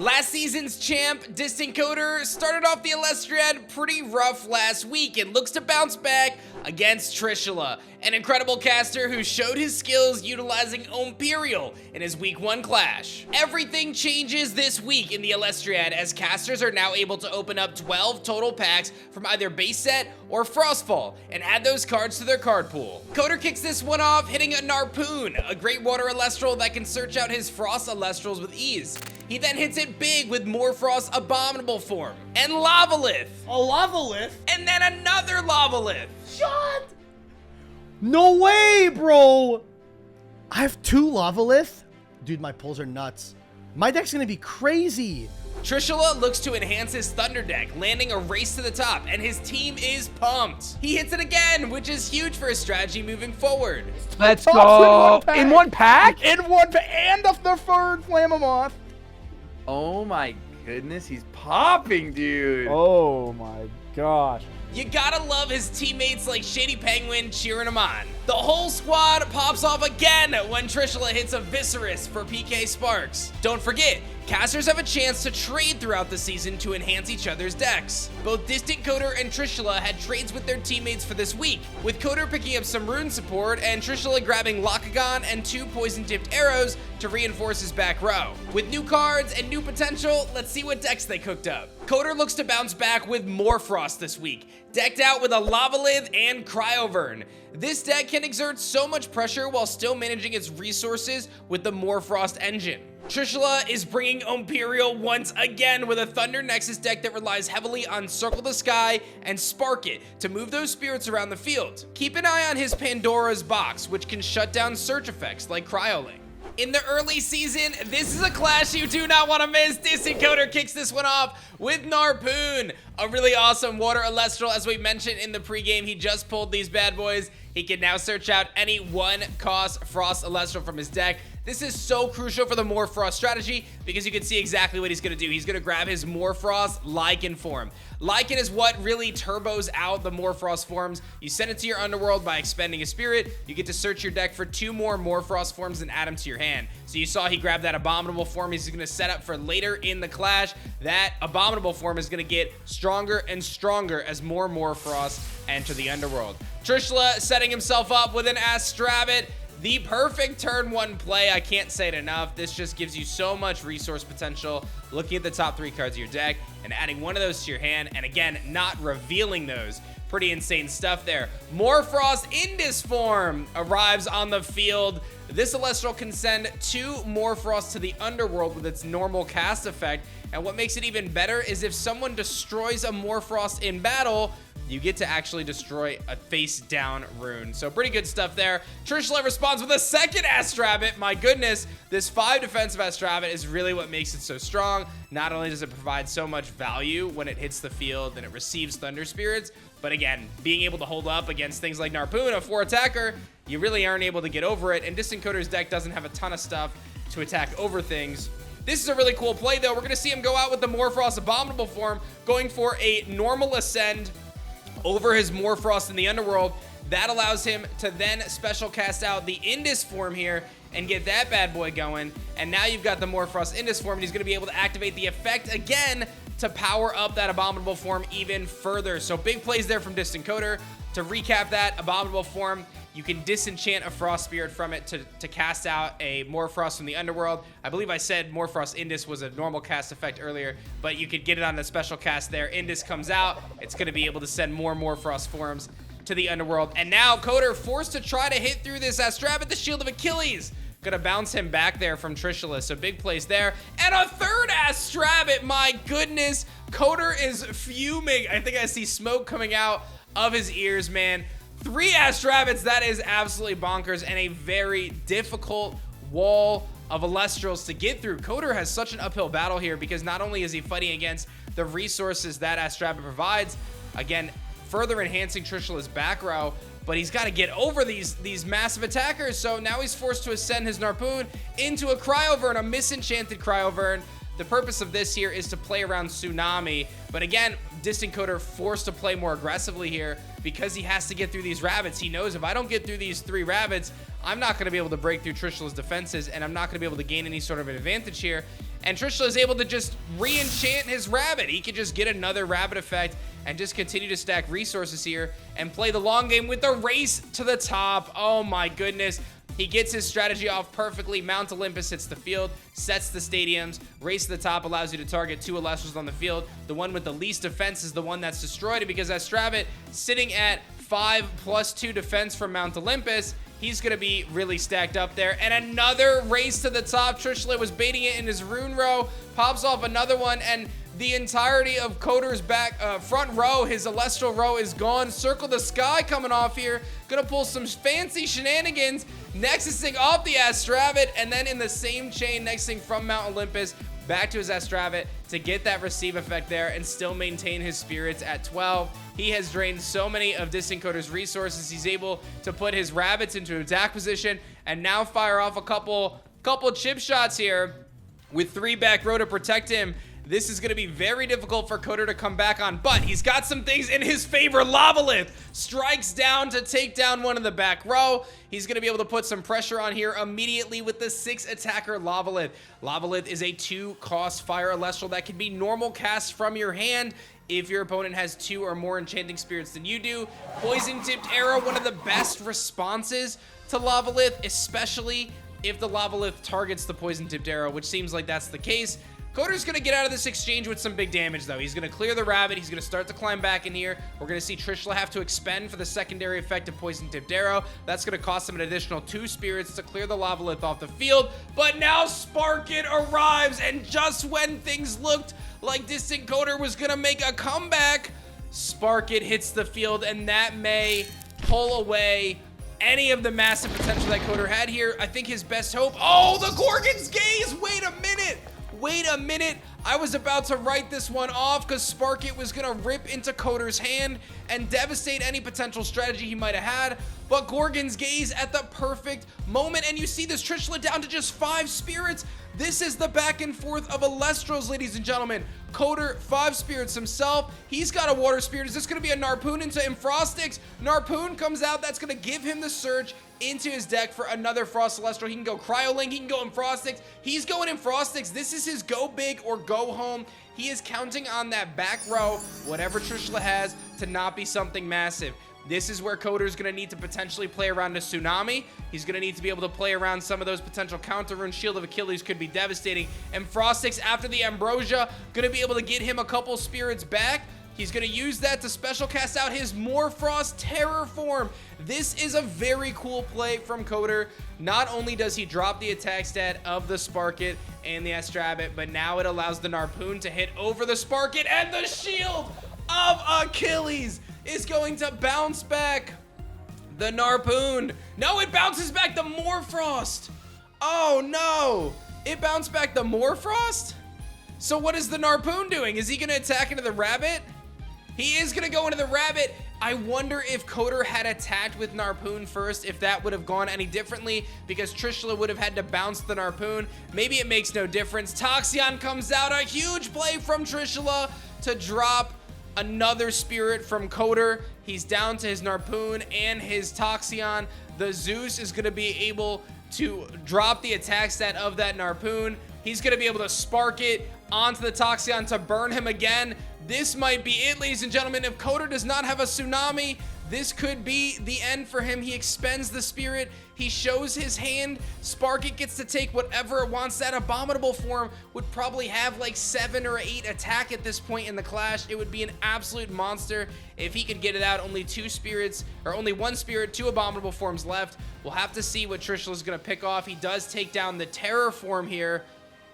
Last season's champ, DistantCoder, started off the Elestriad pretty rough last week and looks to bounce back against Trishula, an incredible caster who showed his skills utilizing Imperial in his week 1 clash. Everything changes this week in the Elestriad as casters are now able to open up 12 total packs from either base set or Frostfall and add those cards to their card pool. Coder kicks this one off hitting a Narpoon, a great water Elestral that can search out his Frost Elestrals with ease. He then hits it big with Morphrost Abominable Form and Lavalith. A Lavalith? And then another Lavalith. Shut! No way, bro! I have 2 Lavalith? Dude, my pulls are nuts. My deck's gonna be crazy. Trishula looks to enhance his Thunder deck, landing a race to the top, and his team is pumped. He hits it again, which is huge for his strategy moving forward. Let's go. In one pack? And the third Flamomoth. Oh my goodness, he's popping, dude. Oh my gosh. You gotta love his teammates like Shady Penguin cheering him on. The whole squad pops off again when Trishula hits a Viscerus for PK Sparks. Don't forget, casters have a chance to trade throughout the season to enhance each other's decks. Both DistantCoder and Trishula had trades with their teammates for this week, with Coder picking up some rune support and Trishula grabbing Lockagon and 2 poison-tipped arrows to reinforce his back row. With new cards and new potential, let's see what decks they cooked up. Coder looks to bounce back with Morphrost this week, decked out with a Lavalith and Cryovern. This deck can exert so much pressure while still managing its resources with the Morphrost engine. Trishula is bringing Imperial once again with a Thunder Nexus deck that relies heavily on Circle the Sky and Spark It to move those spirits around the field. Keep an eye on his Pandora's Box, which can shut down search effects like Cryolink. In the early season, this is a clash you do not want to miss. DistantCoder kicks this one off with Narpoon, a really awesome water Elestral. As we mentioned in the pregame, he just pulled these bad boys. He can now search out any 1-cost Frost Elestral from his deck. This is so crucial for the Morphrost strategy because you can see exactly what he's going to do. He's going to grab his Morphrost Lycan form. Lycan is what really turbos out the Morphrost forms. You send it to your Underworld by expending a spirit. You get to search your deck for 2 more Morphrost forms and add them to your hand. So you saw he grabbed that Abominable form. He's going to set up for later in the clash. That Abominable form is going to get stronger and stronger as more Morphrost enter the Underworld. Trishula setting himself up with an Astrabbit. The perfect turn 1 play. I can't say it enough. This just gives you so much resource potential. Looking at the top 3 cards of your deck and adding one of those to your hand, and again, not revealing those. Pretty insane stuff there. Morphrost Indus form arrives on the field. This Elestral can send 2 Morphrost to the Underworld with its normal cast effect. And what makes it even better is if someone destroys a Morphrost in battle, you get to actually destroy a face-down rune. So pretty good stuff there. Trishula responds with a second Astrabbit. My goodness, this 5 defensive Astrabbit is really what makes it so strong. Not only does it provide so much value when it hits the field and it receives Thunder Spirits, but again, being able to hold up against things like Narpoon, a 4 attacker, you really aren't able to get over it. And DistantCoder's deck doesn't have a ton of stuff to attack over things. This is a really cool play, though. We're going to see him go out with the Morphrost Abominable form, going for a normal ascend over his Morphrost in the Underworld. That allows him to then special cast out the Indus form here and get that bad boy going. And now you've got the Morphrost Indus form, and he's going to be able to activate the effect again to power up that Abominable form even further. So big plays there from DistantCoder. To recap that Abominable form, you can disenchant a Frost Spirit from it to cast out a Morphrost from the Underworld. I believe I said Morphrost Indus was a normal cast effect earlier, but you could get it on the special cast there. Indus comes out. It's going to be able to send more Morphrost forms to the Underworld. And now Coder forced to try to hit through this Astrabbit, the Shield of Achilles. Gonna bounce him back there from Trishula, so big plays there. And a third Astrabbit, my goodness. Coder is fuming. I think I see smoke coming out of his ears, man. 3 Astrabbits, that is absolutely bonkers, and a very difficult wall of Elestrals to get through. Coder has such an uphill battle here because not only is he fighting against the resources that Astrabbit provides, again, further enhancing Trishula's back row, but he's got to get over these massive attackers. So now he's forced to ascend his Narpoon into a Cryovern, a misenchanted Cryovern. The purpose of this here is to play around Tsunami, but again, DistantCoder forced to play more aggressively here because he has to get through these rabbits. He knows if I don't get through these 3 rabbits, I'm not going to be able to break through Trishula's defenses, and I'm not going to be able to gain any sort of an advantage here. And Trishula is able to just re-enchant his rabbit. He could just get another rabbit effect and just continue to stack resources here and play the long game with the race to the top. Oh my goodness. He gets his strategy off perfectly. Mount Olympus hits the field, sets the stadiums. Race to the top allows you to target 2 Elestrals on the field. The one with the least defense is the one that's destroyed, because Astravid sitting at 5+2 defense from Mount Olympus, he's going to be really stacked up there. And another race to the top. Trishula was baiting it in his rune row, pops off another one, and the entirety of Coder's back front row, his Elestral row, is gone. Circle the Sky coming off here. Gonna pull some fancy shenanigans. Nexusing off the Astravid, and then in the same chain, nexusing from Mount Olympus back to his Astravid to get that receive effect there and still maintain his spirits at 12. He has drained so many of DistantCoder's resources. He's able to put his rabbits into attack position and now fire off a couple chip shots here with 3 back row to protect him. This is going to be very difficult for Coder to come back on, but he's got some things in his favor. Lavalith strikes down to take down one in the back row. He's going to be able to put some pressure on here immediately with the 6 attacker Lavalith. Lavalith is a 2-cost fire Elestral that can be normal cast from your hand if your opponent has 2 or more enchanting spirits than you do. Poison tipped arrow, one of the best responses to Lavalith, especially if the Lavalith targets the poison tipped arrow, which seems like that's the case. Coder's going to get out of this exchange with some big damage, though. He's going to clear the rabbit. He's going to start to climb back in here. We're going to see Trishula have to expend for the secondary effect of Poison Tipped Arrow. That's going to cost him an additional 2 spirits to clear the Lavalith off the field. But now Sparkit arrives, and just when things looked like DistantCoder was going to make a comeback, Sparkit hits the field, and that may pull away any of the massive potential that Coder had here. I think his best hope... Oh, the Gorgon's Gaze! Wait a minute! Wait a minute, I was about to write this one off because Sparkit was going to rip into Coder's hand and devastate any potential strategy he might have had, but Gorgon's Gaze at the perfect moment, and you see this Trishula down to just 5 spirits. This is the back and forth of Elestrals, ladies and gentlemen. Coder, 5 spirits himself. He's got a water spirit. Is this going to be a Narpoon into Infrostix? Narpoon comes out. That's going to give him the surge into his deck for another Frost Celestial. He can go Cryolink. He can go Infrostix. He's going Infrostix. This is his go big or go home. He is counting on that back row, whatever Trishula has, to not be something massive. This is where Coder's going to need to potentially play around a Tsunami. He's going to need to be able to play around some of those potential counter runes. Shield of Achilles could be devastating. And Frostix, after the Ambrosia, going to be able to get him a couple spirits back. He's going to use that to special cast out his Morphrost Terror form. This is a very cool play from Coder. Not only does he drop the attack stat of the Sparkit and the Astravid, but now it allows the Narpoon to hit over the Sparkit, and the Shield of Achilles is going to bounce back the Narpoon. No, it bounces back the Morphrost. Oh no, it bounced back the Morphrost? So what is the Narpoon doing? Is he gonna attack into the rabbit? He is gonna go into the rabbit. I wonder if Coder had attacked with Narpoon first, if that would have gone any differently, because Trishula would have had to bounce the Narpoon. Maybe it makes no difference. Toxion comes out, a huge play from Trishula to drop another spirit from Coder. He's down to his Narpoon and his Toxion. The Zeus is going to be able to drop the attack stat of that Narpoon. He's going to be able to spark it onto the Toxion to burn him again. This might be it, ladies and gentlemen. If Coder does not have a Tsunami, this could be the end for him. He expends the spirit. He shows his hand. Sparkit gets to take whatever it wants. That Abominable form would probably have like 7 or 8 attack at this point in the clash. It would be an absolute monster if he could get it out. Only 2 spirits, or only 1 spirit, 2 Abominable forms left. We'll have to see what Trishula's going to pick off. He does take down the Terror form here.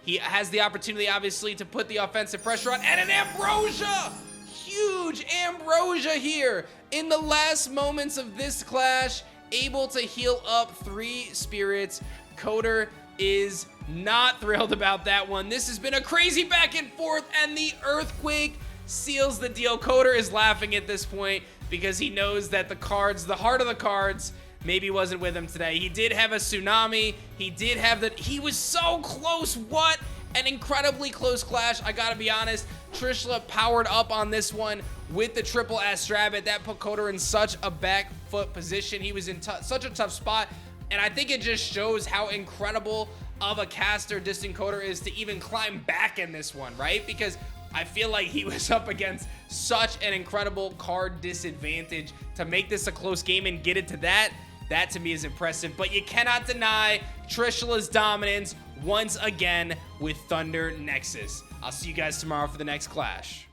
He has the opportunity, obviously, to put the offensive pressure on. And an Ambrosia! Huge Ambrosia here in the last moments of this clash, able to heal up 3 spirits. Coder is not thrilled about that one. This has been a crazy back and forth, and the Earthquake seals the deal. Coder is laughing at this point because he knows that the cards, the heart of the cards, maybe wasn't with him today. He did have a Tsunami. He did have the... He was so close. What An incredibly close clash, I gotta be honest. Trishula powered up on this one with the triple Astrabit. That put Coder in such a back foot position. He was in such a tough spot, and I think it just shows how incredible of a caster DistantCoder is to even climb back in this one, right? Because I feel like he was up against such an incredible card disadvantage to make this a close game and get it to that. That to me is impressive, but you cannot deny Trishula's dominance once again with Thunder Nexus. I'll see you guys tomorrow for the next clash.